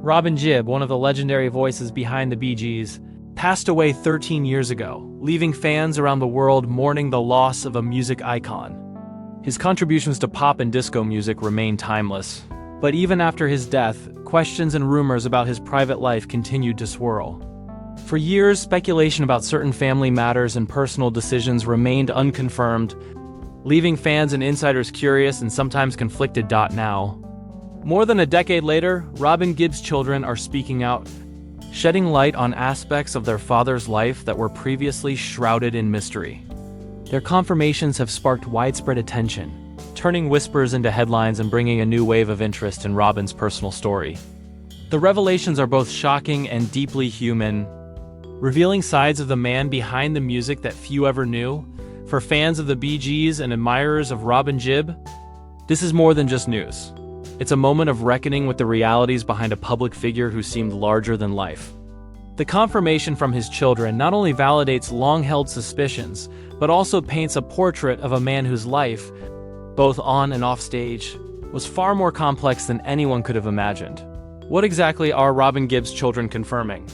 Robin Gibb, one of the legendary voices behind the Bee Gees, passed away 13 years ago, leaving fans around the world mourning the loss of a music icon. His contributions to pop and disco music remain timeless, but even after his death, questions and rumors about his private life continued to swirl. For years, speculation about certain family matters and personal decisions remained unconfirmed, leaving fans and insiders curious and sometimes conflicted. Now, more than a decade later, Robin Gibb's children are speaking out, shedding light on aspects of their father's life that were previously shrouded in mystery. Their confirmations have sparked widespread attention, turning whispers into headlines and bringing a new wave of interest in Robin's personal story. The revelations are both shocking and deeply human, revealing sides of the man behind the music that few ever knew. For fans of the Bee Gees and admirers of Robin Gibb, this is more than just news. It's a moment of reckoning with the realities behind a public figure who seemed larger than life. The confirmation from his children not only validates long-held suspicions, but also paints a portrait of a man whose life, both on and off stage, was far more complex than anyone could have imagined. What exactly are Robin Gibb's children confirming?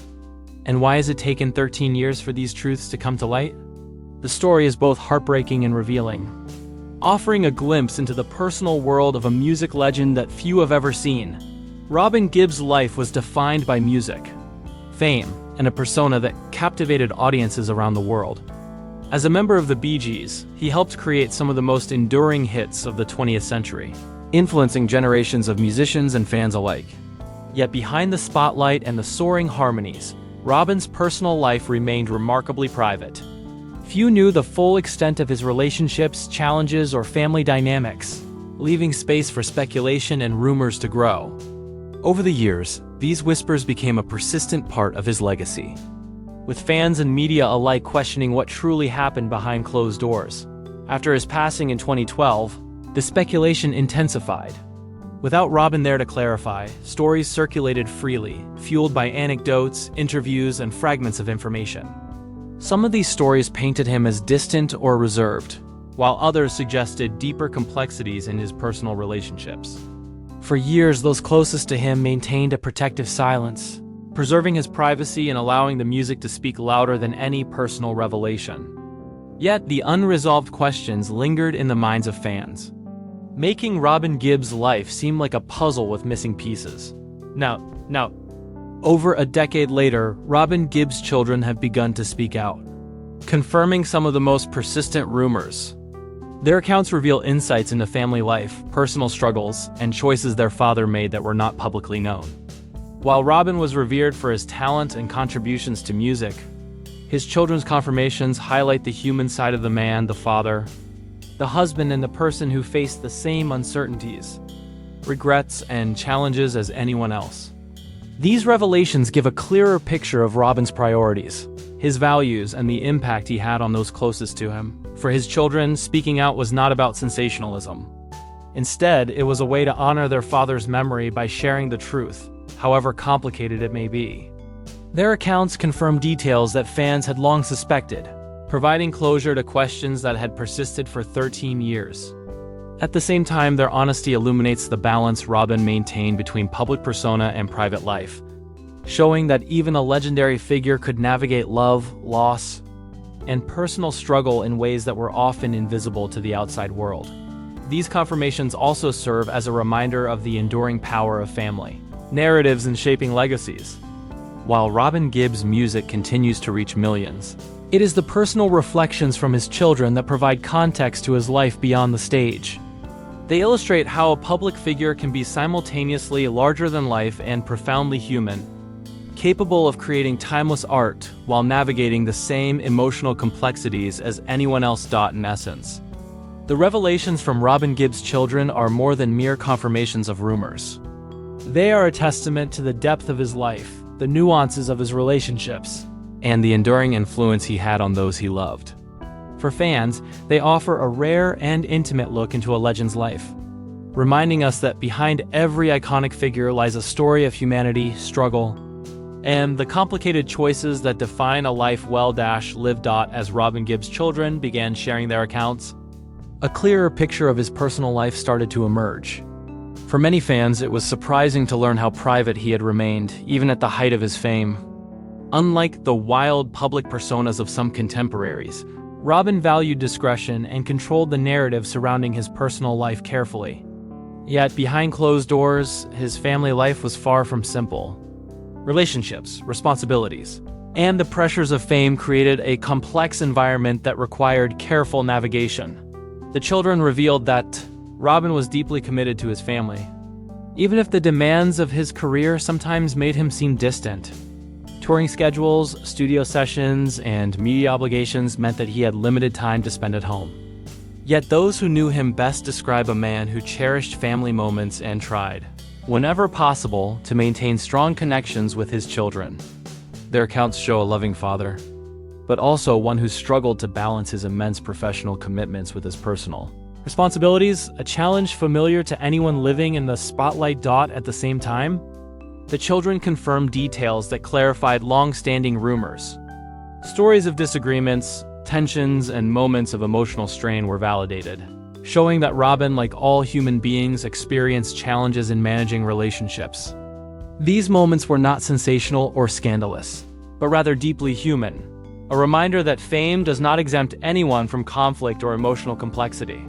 And why has it taken 13 years for these truths to come to light? The story is both heartbreaking and revealing, offering a glimpse into the personal world of a music legend that few have ever seen. Robin Gibb's life was defined by music, fame, and a persona that captivated audiences around the world. As a member of the Bee Gees, he helped create some of the most enduring hits of the 20th century, influencing generations of musicians and fans alike. Yet behind the spotlight and the soaring harmonies, Robin's personal life remained remarkably private. Few knew the full extent of his relationships, challenges, or family dynamics, leaving space for speculation and rumors to grow. Over the years, these whispers became a persistent part of his legacy, with fans and media alike questioning what truly happened behind closed doors. After his passing in 2012, the speculation intensified. Without Robin there to clarify, stories circulated freely, fueled by anecdotes, interviews, and fragments of information. Some of these stories painted him as distant or reserved, while others suggested deeper complexities in his personal relationships. For years, those closest to him maintained a protective silence, preserving his privacy and allowing the music to speak louder than any personal revelation. Yet, the unresolved questions lingered in the minds of fans, making Robin Gibb's life seem like a puzzle with missing pieces. Now, over a decade later, Robin Gibb's children have begun to speak out, confirming some of the most persistent rumors. Their accounts reveal insights into family life, personal struggles, and choices their father made that were not publicly known. While Robin was revered for his talent and contributions to music, his children's confirmations highlight the human side of the man, the father, the husband, and the person who faced the same uncertainties, regrets, and challenges as anyone else. These revelations give a clearer picture of Robin's priorities, his values, and the impact he had on those closest to him. For his children, speaking out was not about sensationalism. Instead, it was a way to honor their father's memory by sharing the truth, however complicated it may be. Their accounts confirm details that fans had long suspected, providing closure to questions that had persisted for 13 years. At the same time, their honesty illuminates the balance Robin maintained between public persona and private life, showing that even a legendary figure could navigate love, loss, and personal struggle in ways that were often invisible to the outside world. These confirmations also serve as a reminder of the enduring power of family narratives in shaping legacies. While Robin Gibb's music continues to reach millions, it is the personal reflections from his children that provide context to his life beyond the stage. They illustrate how a public figure can be simultaneously larger than life and profoundly human, capable of creating timeless art while navigating the same emotional complexities as anyone else. In essence, the revelations from Robin Gibb's children are more than mere confirmations of rumors. They are a testament to the depth of his life, the nuances of his relationships, and the enduring influence he had on those he loved. For fans, they offer a rare and intimate look into a legend's life, reminding us that behind every iconic figure lies a story of humanity, struggle, and the complicated choices that define a life well-lived. As Robin Gibb's children began sharing their accounts, a clearer picture of his personal life started to emerge. For many fans, it was surprising to learn how private he had remained, even at the height of his fame. Unlike the wild public personas of some contemporaries, Robin valued discretion and controlled the narrative surrounding his personal life carefully. Yet, behind closed doors, his family life was far from simple. Relationships, responsibilities, and the pressures of fame created a complex environment that required careful navigation. The children revealed that Robin was deeply committed to his family, even if the demands of his career sometimes made him seem distant. Touring schedules, studio sessions, and media obligations meant that he had limited time to spend at home. Yet those who knew him best describe a man who cherished family moments and tried, whenever possible, to maintain strong connections with his children. Their accounts show a loving father, but also one who struggled to balance his immense professional commitments with his personal responsibilities, a challenge familiar to anyone living in the spotlight. At the same time, the children confirmed details that clarified long-standing rumors. Stories of disagreements, tensions, and moments of emotional strain were validated, showing that Robin, like all human beings, experienced challenges in managing relationships. These moments were not sensational or scandalous, but rather deeply human, a reminder that fame does not exempt anyone from conflict or emotional complexity.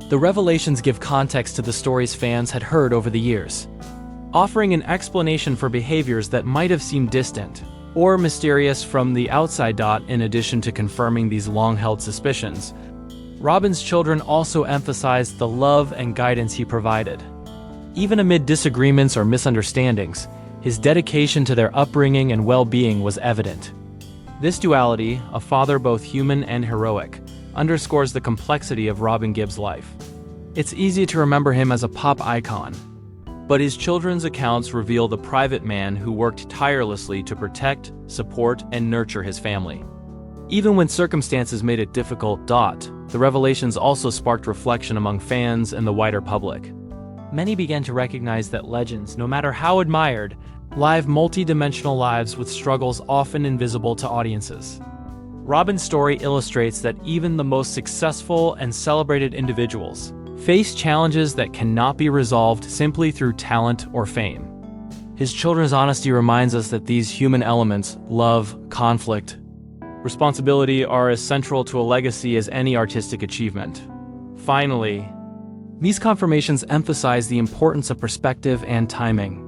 The revelations give context to the stories fans had heard over the years, offering an explanation for behaviors that might have seemed distant or mysterious from the outside. In addition to confirming these long-held suspicions, Robin's children also emphasized the love and guidance he provided. Even amid disagreements or misunderstandings, his dedication to their upbringing and well-being was evident. This duality, a father both human and heroic, underscores the complexity of Robin Gibb's life. It's easy to remember him as a pop icon, but his children's accounts reveal the private man who worked tirelessly to protect, support, and nurture his family. Even when circumstances made it difficult. The revelations also sparked reflection among fans and the wider public. Many began to recognize that legends, no matter how admired, live multi-dimensional lives with struggles often invisible to audiences. Robin's story illustrates that even the most successful and celebrated individuals face challenges that cannot be resolved simply through talent or fame. His children's honesty reminds us that these human elements, love, conflict, responsibility, are as central to a legacy as any artistic achievement. Finally, these confirmations emphasize the importance of perspective and timing.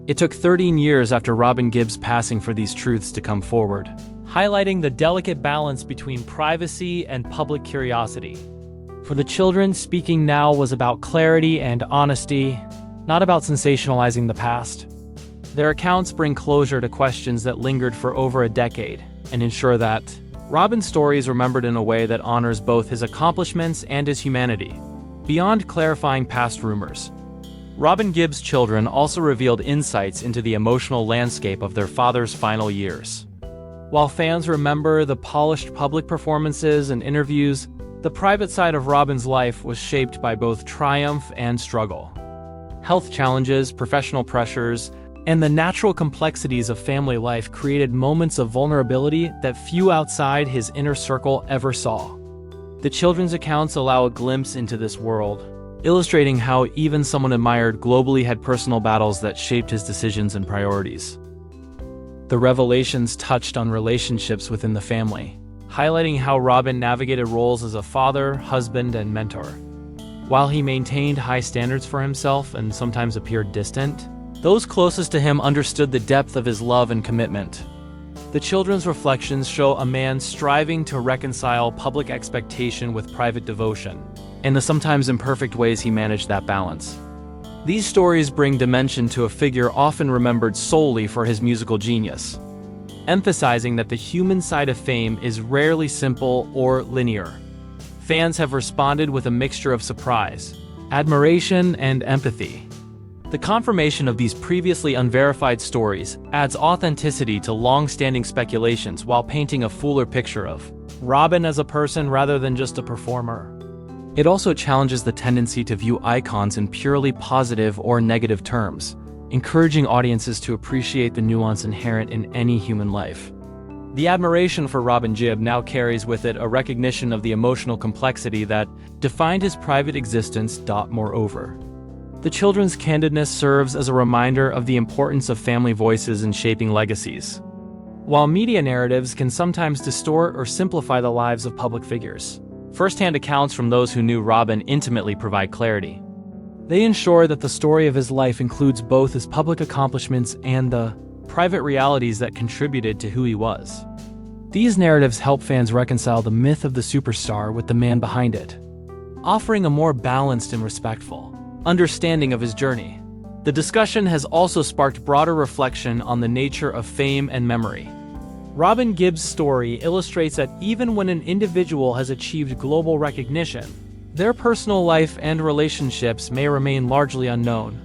It took 13 years after Robin Gibb's passing for these truths to come forward, highlighting the delicate balance between privacy and public curiosity. For the children, speaking now was about clarity and honesty, not about sensationalizing the past. Their accounts bring closure to questions that lingered for over a decade and ensure that Robin's story is remembered in a way that honors both his accomplishments and his humanity. Beyond clarifying past rumors, Robin Gibb's children also revealed insights into the emotional landscape of their father's final years. While fans remember the polished public performances and interviews, the private side of Robin's life was shaped by both triumph and struggle. Health challenges, professional pressures, and the natural complexities of family life created moments of vulnerability that few outside his inner circle ever saw. The children's accounts allow a glimpse into this world, illustrating how even someone admired globally had personal battles that shaped his decisions and priorities. The revelations touched on relationships within the family, highlighting how Robin navigated roles as a father, husband, and mentor. While he maintained high standards for himself and sometimes appeared distant, those closest to him understood the depth of his love and commitment. The children's reflections show a man striving to reconcile public expectation with private devotion, and the sometimes imperfect ways he managed that balance. These stories bring dimension to a figure often remembered solely for his musical genius, emphasizing that the human side of fame is rarely simple or linear. Fans have responded with a mixture of surprise, admiration, and empathy. The confirmation of these previously unverified stories adds authenticity to long-standing speculations while painting a fuller picture of Robin as a person rather than just a performer. It also challenges the tendency to view icons in purely positive or negative terms, encouraging audiences to appreciate the nuance inherent in any human life. The admiration for Robin Gibb now carries with it a recognition of the emotional complexity that defined his private existence. Moreover, The children's candidness serves as a reminder of the importance of family voices in shaping legacies. While media narratives can sometimes distort or simplify the lives of public figures, first-hand accounts from those who knew Robin intimately provide clarity. They ensure that the story of his life includes both his public accomplishments and the private realities that contributed to who he was. These narratives help fans reconcile the myth of the superstar with the man behind it, offering a more balanced and respectful understanding of his journey. The discussion has also sparked broader reflection on the nature of fame and memory. Robin Gibb's story illustrates that even when an individual has achieved global recognition, their personal life and relationships may remain largely unknown.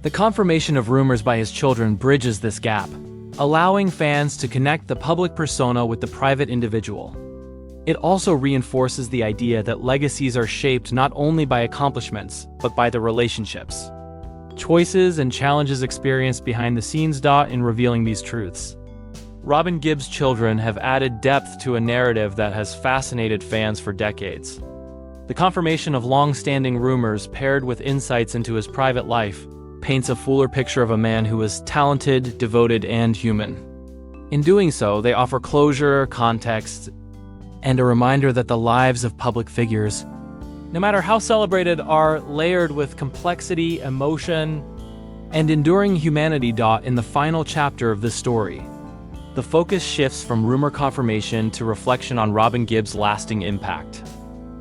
The confirmation of rumors by his children bridges this gap, allowing fans to connect the public persona with the private individual. It also reinforces the idea that legacies are shaped not only by accomplishments, but by the relationships, choices, and challenges experienced behind the scenes. In revealing these truths, Robin Gibb's children have added depth to a narrative that has fascinated fans for decades. The confirmation of long-standing rumors paired with insights into his private life paints a fuller picture of a man who was talented, devoted, and human. In doing so, they offer closure, context, and a reminder that the lives of public figures, no matter how celebrated, are layered with complexity, emotion, and enduring humanity. In the final chapter of this story, the focus shifts from rumor confirmation to reflection on Robin Gibb's lasting impact.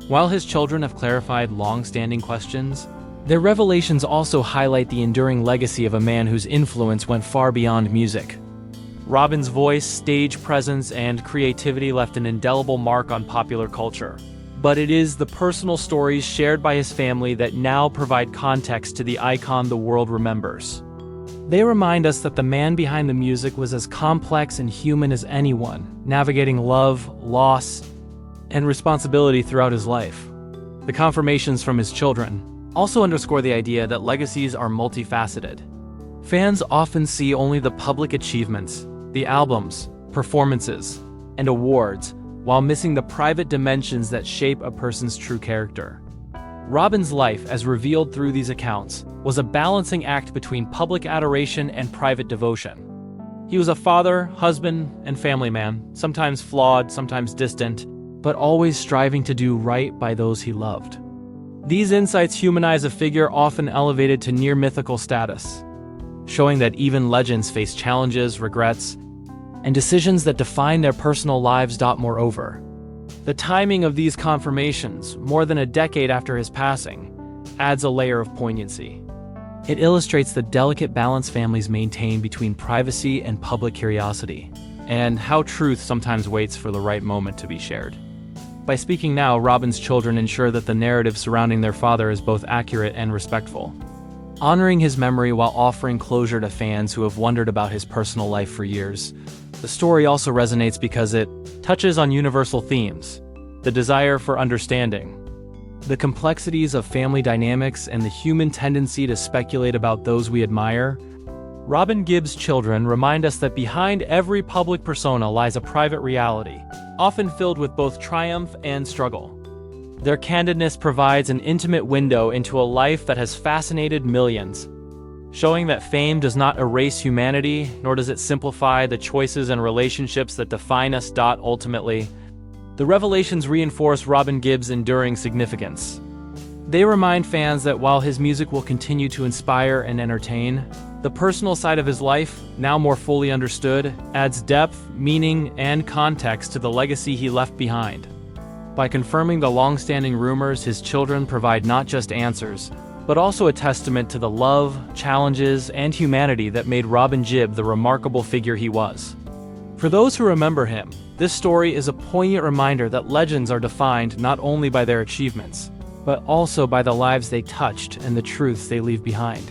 While his children have clarified long-standing questions, their revelations also highlight the enduring legacy of a man whose influence went far beyond music. Robin's voice, stage presence, and creativity left an indelible mark on popular culture. But it is the personal stories shared by his family that now provide context to the icon the world remembers. They remind us that the man behind the music was as complex and human as anyone, navigating love, loss, and responsibility throughout his life. The confirmations from his children also underscore the idea that legacies are multifaceted. Fans often see only the public achievements, the albums, performances, and awards, while missing the private dimensions that shape a person's true character. Robin's life, as revealed through these accounts, was a balancing act between public adoration and private devotion. He was a father, husband, and family man, sometimes flawed, sometimes distant, but always striving to do right by those he loved. These insights humanize a figure often elevated to near-mythical status, showing that even legends face challenges, regrets, and decisions that define their personal lives. Moreover, the timing of these confirmations, more than a decade after his passing, adds a layer of poignancy. It illustrates the delicate balance families maintain between privacy and public curiosity, and how truth sometimes waits for the right moment to be shared. By speaking now, Robin's children ensure that the narrative surrounding their father is both accurate and respectful, honoring his memory while offering closure to fans who have wondered about his personal life for years. The story also resonates because it touches on universal themes: the desire for understanding, the complexities of family dynamics, and the human tendency to speculate about those we admire. Robin Gibb's children remind us that behind every public persona lies a private reality, often filled with both triumph and struggle. Their candidness provides an intimate window into a life that has fascinated millions, showing that fame does not erase humanity, nor does it simplify the choices and relationships that define us. Ultimately, the revelations reinforce Robin Gibb's enduring significance. They remind fans that while his music will continue to inspire and entertain, the personal side of his life, now more fully understood, adds depth, meaning, and context to the legacy he left behind. By confirming the long-standing rumors, his children provide not just answers, but also a testament to the love, challenges, and humanity that made Robin Gibb the remarkable figure he was. For those who remember him, this story is a poignant reminder that legends are defined not only by their achievements, but also by the lives they touched and the truths they leave behind.